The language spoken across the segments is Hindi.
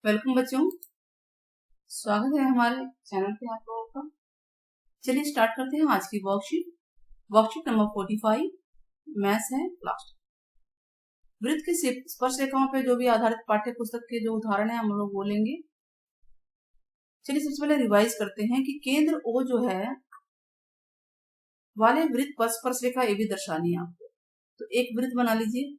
वेलकम बच्चों, स्वागत है हमारे चैनल पे आप लोगों का। चलिए स्टार्ट करते हैं आज की वर्कशीट नंबर 45 मैथ्स है क्लास। वृत्त की स्पर्श रेखाओं पे जो भी आधारित पाठ्य पुस्तक के जो उदाहरण है हम लोग बोलेंगे। चलिए सबसे पहले रिवाइज करते हैं कि केंद्र O जो है वाले वृत्त पर स्पर्श रेखा ए भी दर्शानी है आपको। तो एक वृत्त बना लीजिए,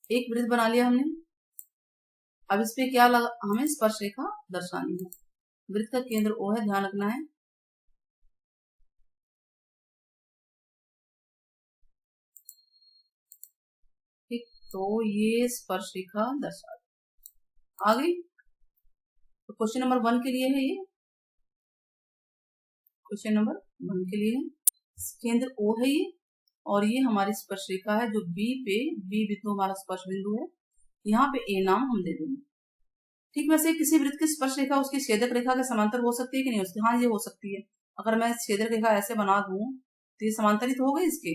एक वृत्त बना लिया हमने। अब इस पे क्या लगा, हमें स्पर्श रेखा दर्शानी है। वृत्त का केंद्र O है, ध्यान रखना है। ठीक, तो ये स्पर्श रेखा दर्शा आ गई। तो क्वेश्चन नंबर 1 के लिए है ये, क्वेश्चन नंबर 1 के लिए है। केंद्र O है ये, और ये हमारी स्पर्श रेखा है जो बी बिंदु हमारा स्पर्श बिंदु है। यहाँ पे ए नाम हम दे देंगे। ठीक, वैसे किसी वृत्त की स्पर्श रेखा उसकी छेदक रेखा के समांतर हो सकती है कि नहीं उसकी? हाँ, ये हो सकती है। अगर मैं छेदक रेखा ऐसे बना दूं तो ये समांतरित हो गई, इसके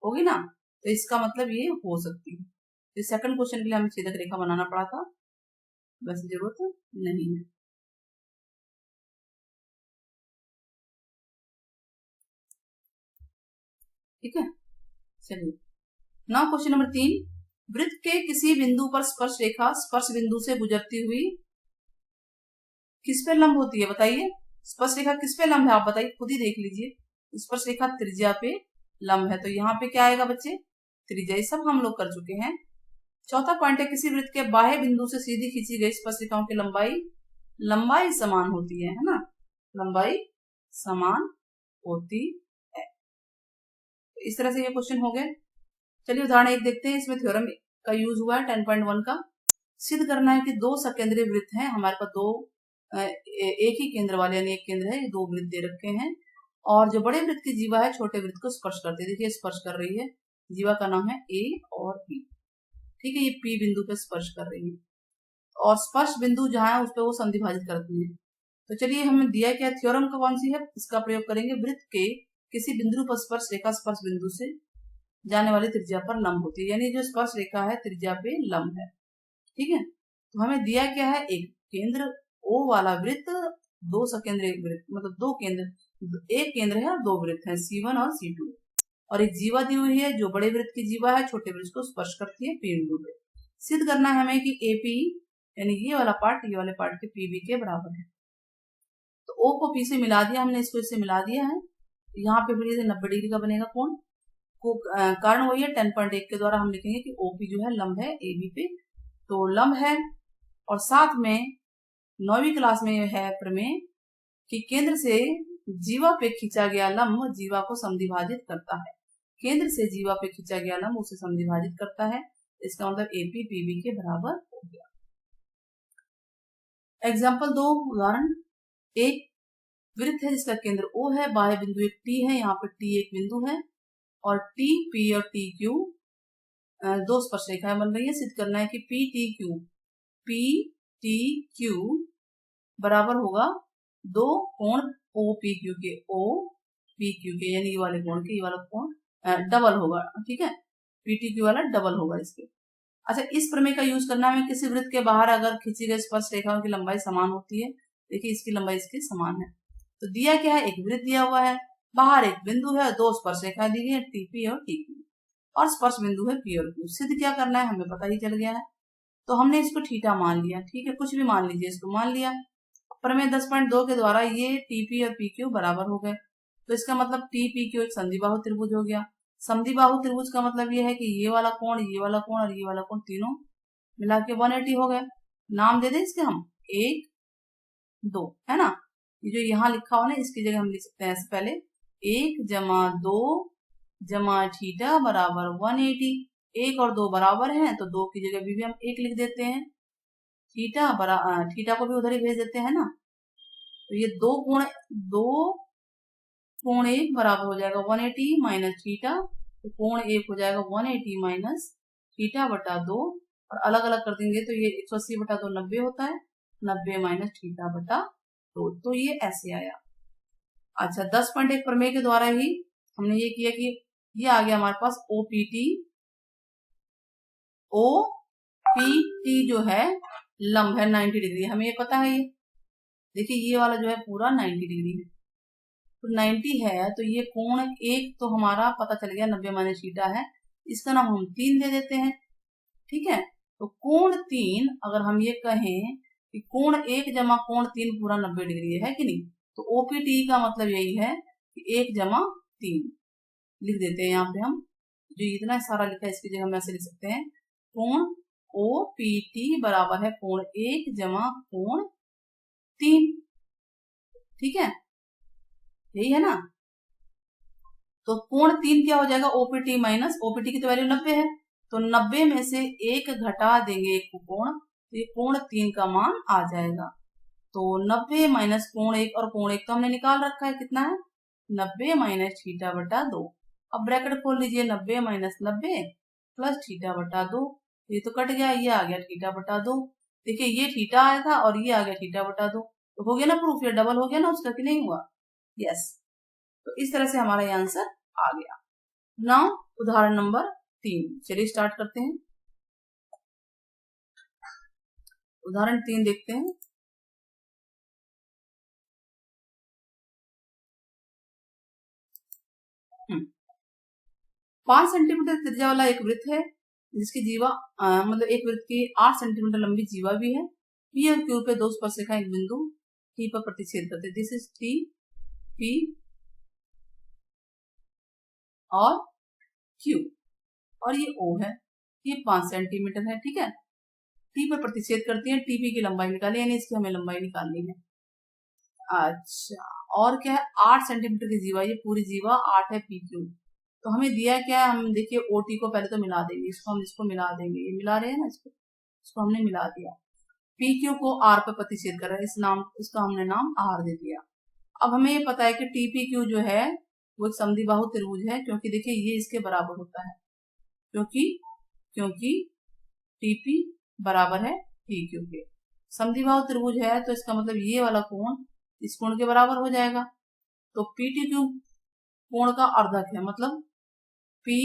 होगी ना, तो इसका मतलब ये हो सकती है। तो सेकंड क्वेश्चन के लिए हमें छेदक रेखा बनाना पड़ा था, वैसे जरूरत नहीं है। ठीक है, चलिए नाउ क्वेश्चन नंबर 3। वृत्त के किसी बिंदु पर स्पर्श रेखा स्पर्श बिंदु से गुजरती हुई किस पे लंब होती है? बताइए, स्पर्श रेखा किस पे लंब है? आप बताइए, खुद ही देख लीजिए। स्पर्श रेखा त्रिज्या पे लंब है, तो यहाँ पे क्या आएगा बच्चे? त्रिज्या। ये सब हम लोग कर चुके हैं। चौथा पॉइंट है, किसी वृत्त के बाह्य बिंदु से सीधी खींची गई स्पर्श रेखाओं की लंबाई समान होती है ना? लंबाई समान होती है। इस तरह से ये क्वेश्चन हो गए। चलिए उदाहरण 1 देखते हैं। इसमें थ्योरम का यूज हुआ है 10.1 का। सिद्ध करना है कि दो सकेंद्रीय वृत्त हैं हमारे पास, दो एक ही केंद्र वाले यानी एक केंद्र है, ये दो वृत्त दे रखे हैं, और जो बड़े वृत्त की जीवा है छोटे वृत्त को स्पर्श करती है। देखिए स्पर्श कर रही है, जीवा का नाम है ए और बी। ठीक है, ये पी बिंदु पे स्पर्श कर रही है, और स्पर्श बिंदु जहां है उस पर वो संधिभाजित करती है। तो चलिए हमें दिया क्या, थ्योरम का कौन सी है, इसका प्रयोग करेंगे। वृत्त के किसी बिंदु पर स्पर्श रेखा स्पर्श बिंदु से जाने वाली त्रिज्या पर लंब होती है, यानी जो स्पर्श रेखा है त्रिज्या पे लंब है। ठीक है, तो हमें दिया क्या है, एक केंद्र O वाला वृत्त, दो सकेंद्रीय वृत्त, मतलब दो केंद्र, एक केंद्र है और दो वृत्त हैं C1 और C2, और एक जीवा दी हुई है जो बड़े वृत्त की जीवा है छोटे वृत्त को स्पर्श करती है P बिंदु पे। सिद्ध करना है हमें कि AP यानी ये वाला पार्ट ये वाले पार्ट के PB के बराबर है। तो O को P से मिला दिया हमने, इसको इससे मिला दिया है। यहाँ पे फिर 90 डिग्री का बनेगा कोण। कारण वही है 10.1 के द्वारा हम लिखेंगे कि OP जो है लंब है AB पे, तो लंब है। और साथ में 9वीं क्लास में है प्रमेय कि केंद्र से जीवा पे खींचा गया लंब जीवा को समद्विभाजित करता है। केंद्र से जीवा पे खींचा गया लंब उसे समद्विभाजित करता है। इसका मतलब AP PB के बराबर हो गया। एग्जाम्पल 2, उदाहरण 1। वृत्त है जिसका केंद्र O है, बाह्य बिंदु एक T है, यहाँ पर T एक बिंदु है, और T P और TQ दो स्पर्श रेखाएं बन रही है। सिद्ध करना है कि PTQ बराबर होगा दो कोण OPQ के, OPQ के यानी ये वाले कोण के, ये वाला कोण डबल होगा। ठीक है, PTQ वाला डबल होगा इसके। अच्छा, इस प्रमेय का यूज करना है, किसी वृत्त के बाहर अगर खींची गई स्पर्श रेखाओं की लंबाई समान होती है। देखिए इसकी लंबाई इसकी समान है। तो दिया क्या है, एक वृत्त दिया हुआ है, बाहर एक बिंदु है, दो स्पर्श रेखाएं दी गई है TP और TQ, और स्पर्श बिंदु है P और Q। सिद्ध क्या करना है हमें पता ही चल गया है, तो हमने इसको थीटा मान लिया। ठीक है, कुछ भी मान लीजिए, इसको मान लिया। प्रमेय 10.2 के द्वारा ये TP और PQ बराबर हो गए, तो इसका मतलब TPQ एक संधिबाहु त्रिभुज हो गया। संधिबाहु त्रिभुज का मतलब ये है कि ये वाला कोण, ये वाला कोण और ये वाला कोण तीनों मिला के 180 हो गए। नाम दे दें इसके हम 1 2, है ना? ये जो यहाँ लिखा हुआ ना, इसकी जगह हम लिख सकते हैं ऐसे, पहले 1 जमा 2 जमा थीटा बराबर 180। 1 और 2 बराबर हैं, तो 2 की जगह भी हम 1 लिख देते हैं। थीटा को भी उधर ही भेज देते हैं ना, तो ये दो कोण 1 बराबर हो जाएगा 180 माइनस थीटा, तो कोण 1 हो जाएगा 180 माइनस थीटा बटा 2, और अलग अलग कर देंगे तो ये 180 बटा 2 90 होता है, 90 माइनस थीटा बटा 2, तो ये ऐसे आया। अच्छा, 10.1 प्रमेय के द्वारा ही हमने ये किया कि ये आ गया हमारे पास OPT, पी टी जो है लंब है 90 डिग्री, हमें ये पता है। ये देखिए ये वाला जो है पूरा 90 डिग्री है, तो 90 है तो ये कोण एक तो हमारा पता चल गया 90 माइनस थीटा है, इसका नाम हम 3 दे देते हैं। ठीक है, तो कोण 3 अगर हम ये कहें कि कोण 1 जमा कोण 3 पूरा 90 डिग्री है कि नहीं, तो ओपीटी का मतलब यही है कि 1 जमा 3 लिख देते हैं। यहाँ पे हम जो इतना सारा लिखा है इसकी जगह हम ऐसे लिख सकते हैं, कोण ओपीटी बराबर है कोण 1 जमा कोण 3। ठीक है, यही है ना। तो कोण 3 क्या हो जाएगा, ओपीटी माइनस ओपीटी की तो वैल्यू 90 है, तो 90 में से 1 घटा देंगे एक कोण, तो ये कोण 3 का मान आ जाएगा। तो 90 माइनस कोण 1, और कोण 1 तो हमने निकाल रखा है, कितना है 90 माइनस थीटा बटा 2। अब ब्रैकेट खोल लीजिए, 90 माइनस 90 प्लस थीटा बटा 2, ये तो कट गया, ये आ गया थीटा बटा 2। देखिए ये थीटा आया था और ये आ गया थीटा बटा 2, तो हो गया ना प्रूफ, ये डबल हो गया ना उसका, कि नहीं हुआ। यस, तो इस तरह से हमारा ये आंसर आ गया। नाउ उदाहरण नंबर 3, चलिए स्टार्ट करते हैं। उदाहरण 3 देखते हैं। हम्म 5 सेंटीमीटर त्रिज्या वाला एक वृत्त है जिसकी जीवा मतलब एक वृत्त की 8 सेंटीमीटर लंबी जीवा भी है। पी और क्यू पे 2 स्पर्शरेखाएं एक बिंदु टी पर प्रतिच्छेद करते हैं। दिस इज टी, पी और क्यू, और ये ओ है, ये 5 सेंटीमीटर है। ठीक है, टी पर प्रतिच्छेद करती है, टीपी की लंबाई निकाली, यानी इसकी हमें लंबाई निकालनी है। अच्छा, और क्या है, 8 सेंटीमीटर की जीवा, ये पूरी जीवा 8 है पी क्यू। तो हमें दिया क्या है, हम देखिए ओटी को पहले तो मिला देंगे, इसको मिला देंगे, ये मिला रहे हैं ना, इसको हमने मिला दिया। पी क्यू को आर पर प्रतिच्छेद कर रहा है, इसका हमने नाम आर दे दिया। अब हमें ये पता है कि टीपी क्यू जो है वो एक समद्विबाहु त्रिभुज है, क्योंकि देखिए ये इसके बराबर होता है, क्योंकि टीपी बराबर है पी क्यू के। समद्विबाहु त्रिभुज है तो इसका मतलब ये वाला कोण इस कोण के बराबर हो जाएगा। तो पीटी क्यू कोण का अर्धक है, मतलब पी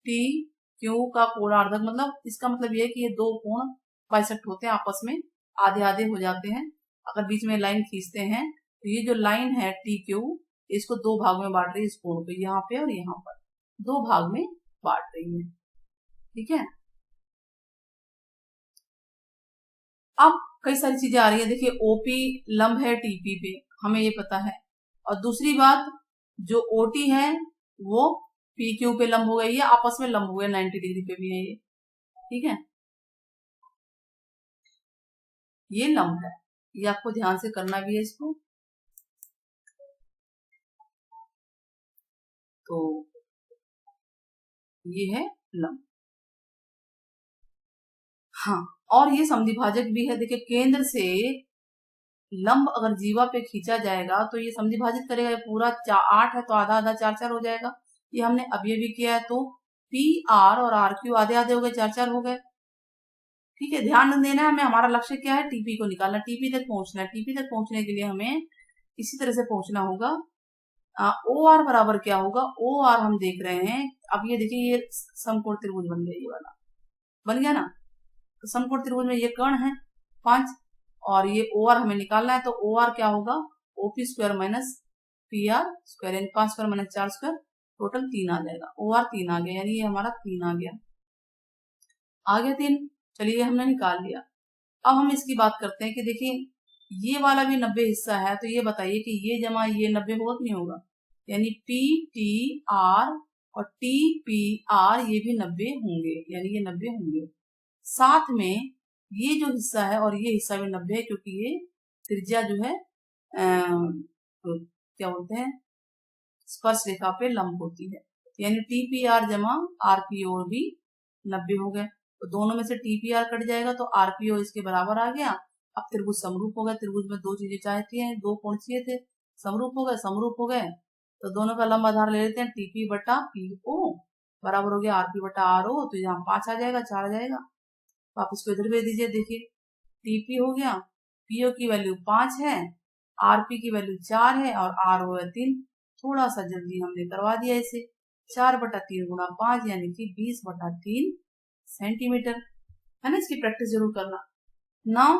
टी क्यू का कोणार्धक, मतलब इसका मतलब ये है कि ये दो कोण बाइसेक्ट होते हैं, आपस में आधे आधे हो जाते हैं। अगर बीच में लाइन खींचते हैं तो ये जो लाइन है टी क्यू, इसको 2 भाग में बांट रही है, इस कोण को यहाँ पे और यहाँ पर 2 भाग में बांट रही है। ठीक है, अब कई सारी चीजें आ रही है। देखिए ओपी लंब है टीपी पे, हमें ये पता है, और दूसरी बात जो ओटी है वो पी क्यू पे लंब हो गई है, आपस में लंब हुए 90 डिग्री पे भी है ये। ठीक है, ये लंब है, ये आपको ध्यान से करना भी है इसको। तो ये है लंब। हाँ, और ये समद्विभाजक भी है। देखिए केंद्र से लंब अगर जीवा पे खींचा जाएगा तो ये समद्विभाजित करेगा, ये पूरा 8 है तो आधा आधा 4 4 हो जाएगा। ये हमने अभी भी किया है, तो पी आर और आर क्यू आधे आधे हो गए, 4 4 हो गए। ठीक है, ध्यान देना है, हमें हमारा लक्ष्य क्या है, टीपी को निकालना, टीपी तक पहुंचना है। टीपी तक पहुंचने के लिए हमें इसी तरह से पहुंचना होगा। ओ आर बराबर क्या होगा, ओ आर हम देख रहे हैं, अब ये देखिए ये समकोण त्रिभुज बन गया, ये वाला बन गया ना। तो समकोण त्रिभुज में ये कर्ण है 5, और ये ओ आर हमें निकालना है, तो ओ आर क्या होगा, OP square minus P R square, यानी 5 स्क्वायर माइनस 4 स्क्वायर, टोटल 3 आ जाएगा। ओ आर 3 आ गया, यानी ये हमारा 3 आ गया, 3। चलिए हमने निकाल लिया। अब हम इसकी बात करते हैं कि देखिए ये वाला भी 90 हिस्सा है, तो ये बताइए कि ये जमा ये 90 होगा कि नहीं होगा, यानी पी टी आर और टी पी आर ये भी 90 होंगे, यानी ये 90 होंगे। साथ में ये जो हिस्सा है और ये हिस्सा भी 90 है, क्योंकि ये त्रिज्या जो है तो क्या बोलते हैं, स्पर्श रेखा पे लंब होती है, यानी टी पी आर जमा आर पी ओ भी 90 हो गए। तो दोनों में से टीपीआर कट जाएगा तो आरपीओ इसके बराबर आ गया। अब त्रिभुज समरूप हो गए, त्रिभुज में 2 चीजें चाहती हैं, 2 कोण चाहिए थे, समरूप हो गए, तो दोनों का लंब आधार ले लेते हैं, टीपी बटा पीओ बराबर हो गया आरपी बटा आर ओ, तो यहाँ 5 आ जाएगा, 4 आ जाएगा। आप इसको इधर भेज दीजिए, देखिए टीपी हो गया, पीओ की वैल्यू 5 है, आरपी की वैल्यू 4 है और आर ओ है 3। थोड़ा सा जल्दी हमने करवा दिया इसे, 4 बटा 3 गुणा 5 यानी कि 20 बटा 3 सेंटीमीटर। है ना, इसकी प्रैक्टिस जरूर करना। नाउ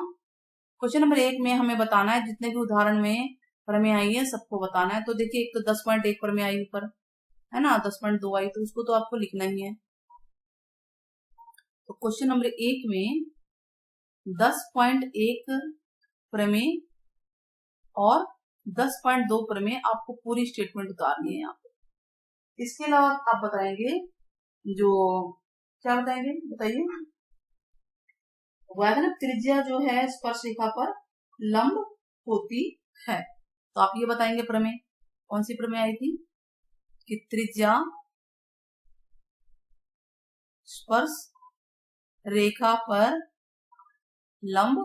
क्वेश्चन नंबर 1 में हमें बताना है, जितने भी उदाहरण में प्रमेय आई है सबको बताना है। तो देखिए, एक तो 10.1 प्रमेय आई ऊपर, है ना, 10.2 आई, तो उसको तो आपको लिखना ही है। तो क्वेश्चन नंबर 1 में 10.1 प्रमेय और 10.2 प्रमेय आपको पूरी स्टेटमेंट उतारनी है यहाँ पे। इसके अलावा आप बताएंगे, जो क्या बताएंगे, बताइए, वो आएगा ना, त्रिज्या जो है स्पर्श रेखा पर लंब होती है। तो आप ये बताएंगे प्रमेय, कौन सी प्रमेय आई थी, कि त्रिज्या स्पर्श रेखा पर लंब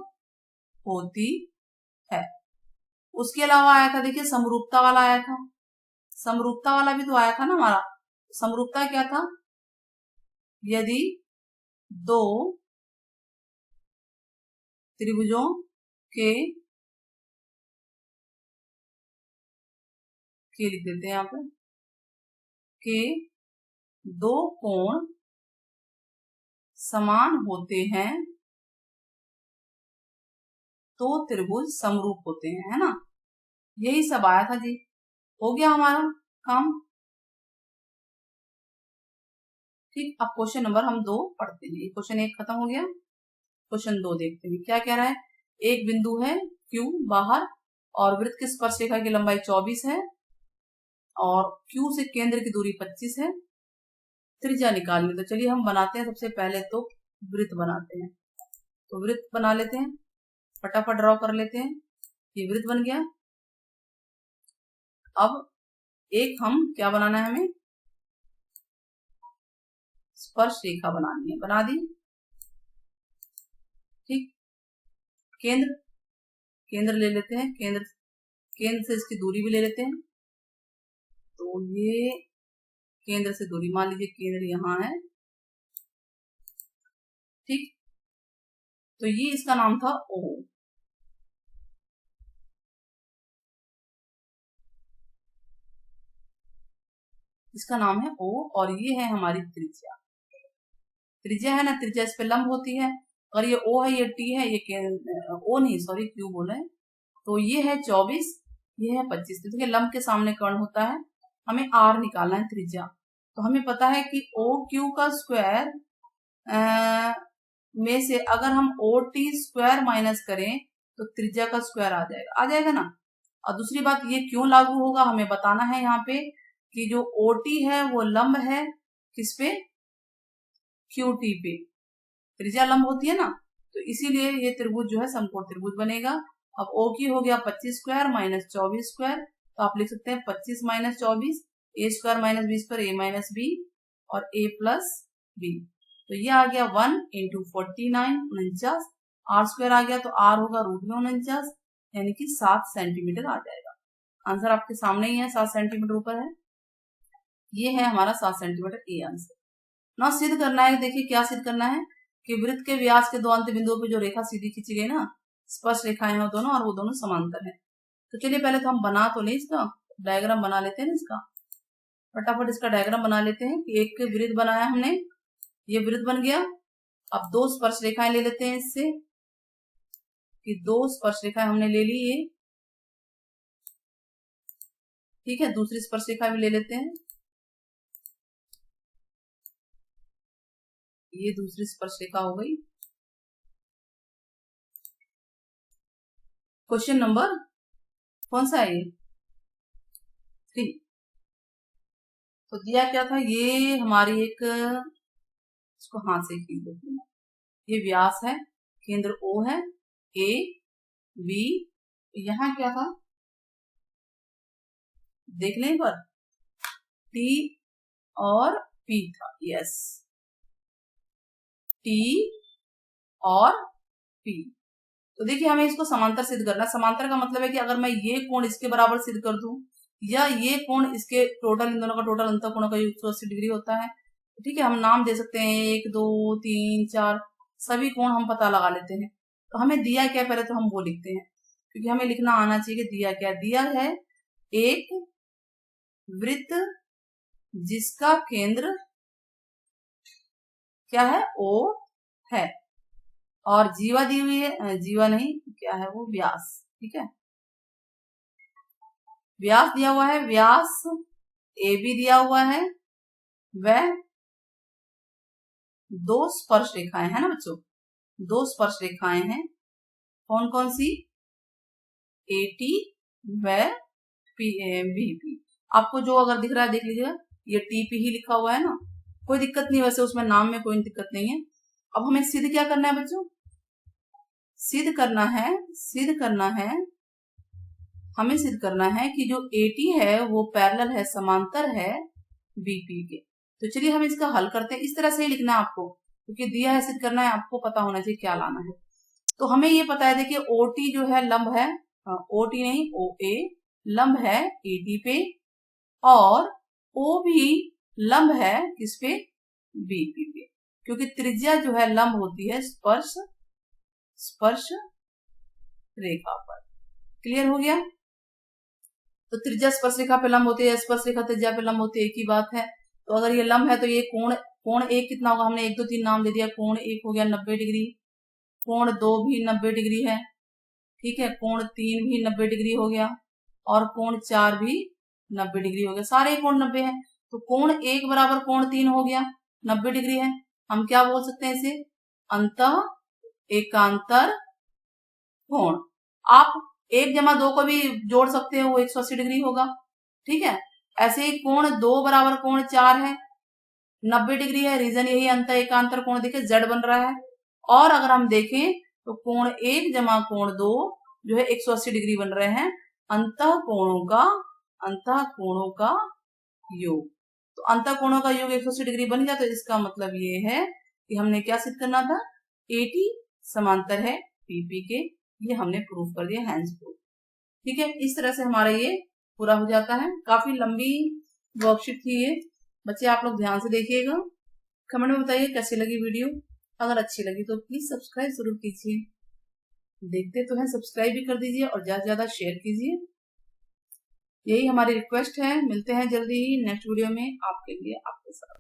होती है। उसके अलावा आया था, देखिए, समरूपता वाला आया था। समरूपता वाला भी तो आया था ना हमारा। समरूपता क्या था, यदि दो त्रिभुजों के लिख देते हैं यहाँ पे, के दो कोण समान होते हैं तो त्रिभुज समरूप होते हैं, है ना। यही सब आया था जी। हो गया हमारा काम। ठीक, अब क्वेश्चन नंबर हम 2 पढ़ते हैं। क्वेश्चन 1 खत्म हो गया, क्वेश्चन 2 देखते हैं क्या कह रहा है। एक बिंदु है Q बाहर और वृत्त की स्पर्श रेखा की लंबाई 24 है और Q से केंद्र की दूरी 25 है। त्रिज्या निकालनी। तो चलिए हम बनाते हैं, सबसे पहले तो वृत्त बनाते हैं। तो वृत्त बना लेते हैं, फटाफट ड्रॉ कर लेते हैं। ये वृत्त बन गया। अब एक हम क्या बनाना है, हमें स्पर्श रेखा बनानी है, बना दी। ठीक, केंद्र ले लेते हैं, केंद्र से इसकी दूरी भी ले लेते हैं। तो ये केंद्र से दूरी, मान लीजिए केंद्र यहाँ है। ठीक, तो ये इसका नाम था O। इसका नाम है O और ये है हमारी त्रिज्या। त्रिज्या है ना, त्रिज्या इस पे लंब होती है। और ये O है, ये T है, ये O नहीं, सॉरी, Q बोले। तो ये है 24, ये है 25। तो देखिए, लंब के सामने कर्ण होता है, हमें R निकालना है त्रिज्या। तो हमें पता है कि OQ का स्क्वायर में से अगर हम OT स्क्वायर माइनस करें तो त्रिज्या का स्क्वायर आ जाएगा ना। और दूसरी बात, ये क्यों लागू होगा हमें बताना है यहाँ पे, कि जो OT है वो लंब है किस पे, QT पे। त्रिज्या लंब होती है ना, तो इसीलिए ये त्रिभुज जो है समकोण त्रिभुज बनेगा। अब O की हो गया 25 स्क्वायर माइनस 24 स्क्वायर, तो आप लिख सकते हैं 25 माइनस 24, ए स्क्वायर माइनस बी स्क्वायर, ए माइनस बी और ए प्लस बी। तो ये आ गया 1 इंटू 49, 49। आर स्क्वायर आ गया, तो आर होगा रूट में 49, यानी कि 7 सेंटीमीटर आ जाएगा। आंसर आपके सामने ही है, 7 सेंटीमीटर ऊपर है। ये है हमारा 7 सेंटीमीटर ए आंसर। ना सिद्ध करना है, देखिए क्या सिद्ध करना है, कि वृत्त के व्यास के दो अंत बिंदुओं पर जो रेखा सीधी खींची गई ना, स्पर्श रेखाएं हैं दोनों, और वो दोनों समांतर है। तो चलिए पहले तो हम बना तो लें, इसका डायग्राम बना लेते हैं। इसका फटाफट इसका डायग्राम बना लेते हैं। कि एक वृत्त बनाया हमने, ये वृत्त बन गया। अब दो स्पर्श रेखाएं ले लेते हैं इससे, कि दो स्पर्श रेखाएं हमने ले ली ये। ठीक है, दूसरी स्पर्श रेखा भी ले लेते हैं, ये दूसरी स्पर्श रेखा हो गई। क्वेश्चन नंबर कौन सा है ये, 3। तो दिया क्या था, ये हमारी एक, इसको हाथ से खींच देते हैं, ये व्यास है, केंद्र O है, A B, यहाँ क्या था देख लें एक बार, T और P था। यस, T और P। तो देखिए, हमें इसको समांतर सिद्ध करना है। समांतर का मतलब है कि अगर मैं ये कोण इसके बराबर सिद्ध कर दूं, या ये कोण इसके टोटल, इन दोनों का टोटल अंतर कोणों का 180 डिग्री होता है। ठीक है, हम नाम दे सकते हैं 1 2 3 4, सभी कोण हम पता लगा लेते हैं। तो हमें दिया क्या, पहले तो हम वो लिखते हैं, क्योंकि हमें लिखना आना चाहिए कि दिया क्या। दिया है एक वृत्त जिसका केंद्र क्या है, O है। और जीवा दी हुई है, जीवा नहीं, क्या है वो, व्यास। ठीक है, व्यास दिया हुआ है, व्यास ए बी दिया हुआ है, वह दो स्पर्श रेखाएं है ना बच्चों, दो स्पर्श रेखाएं हैं, कौन कौन सी, AT व BP। आपको जो अगर दिख रहा है देख लीजिएगा, ये TP ही लिखा हुआ है ना, कोई दिक्कत नहीं, वैसे उसमें नाम में कोई दिक्कत नहीं है। अब हमें सिद्ध क्या करना है बच्चों, सिद्ध करना है, हमें सिद्ध करना है कि जो AT है वो पैरेलल है, समांतर है BP के। तो चलिए हम इसका हल करते हैं। इस तरह से ही लिखना है आपको, क्योंकि दिया है, सिद्ध करना है, आपको पता होना चाहिए क्या लाना है। तो हमें ये पता है, देखिए OT जो है लंब है, OT नहीं OA लंब है AT पे, और O भी लंब है किस पे, BP पे, क्योंकि त्रिज्या जो है लंब होती है स्पर्श रेखा पर। क्लियर हो गया। तो त्रिज्या स्पर्श रेखा पे लंब होती है, स्पर्श रेखा त्रिज्या पे लंब होती है, एक ही बात है। तो अगर ये लंब है तो ये कोण एक कितना होगा, हमने 1 2 3 नाम दे दिया। कोण एक हो गया 90 डिग्री, कोण 2 भी 90 डिग्री है, ठीक है, कोण 3 भी 90 डिग्री हो गया, और कोण 4 भी 90 डिग्री हो गया, सारे कोण 90 है। तो कोण 1 बराबर कोण 3 हो गया, 90 डिग्री है। हम क्या बोल सकते हैं इसे, अंतः एकांतर कोण। आप 1 जमा 2 को भी जोड़ सकते हो, वो 180 डिग्री होगा। ठीक है, ऐसे ही कोण 2 बराबर कोण 4 है, 90 डिग्री है, रीजन यही अंतः एकांतर कोण, देखिए Z बन रहा है। और अगर हम देखें तो कोण 1 जमा कोण 2 जो है 180 डिग्री बन रहे हैं, अंतः कोणों का योग। तो अंतः कोणों का योग 180 डिग्री बन गया। तो इसका मतलब ये है कि हमने क्या सिद्ध करना था, AT समांतर है PP के, ये हमने प्रूफ कर दिया, हैंस प्रूफ। ठीक है, इस तरह से हमारा ये पूरा हो जाता है। काफी लंबी वर्कशीट थी ये, बच्चे आप लोग ध्यान से देखिएगा, कमेंट में बताइए कैसी लगी वीडियो। अगर अच्छी लगी तो प्लीज सब्सक्राइब जरूर कीजिए, देखते तो हैं सब्सक्राइब भी कर दीजिए, और ज्यादा से ज्यादा शेयर कीजिए, यही हमारी रिक्वेस्ट है। मिलते हैं जल्दी ही नेक्स्ट वीडियो में आपके लिए, आपके साथ।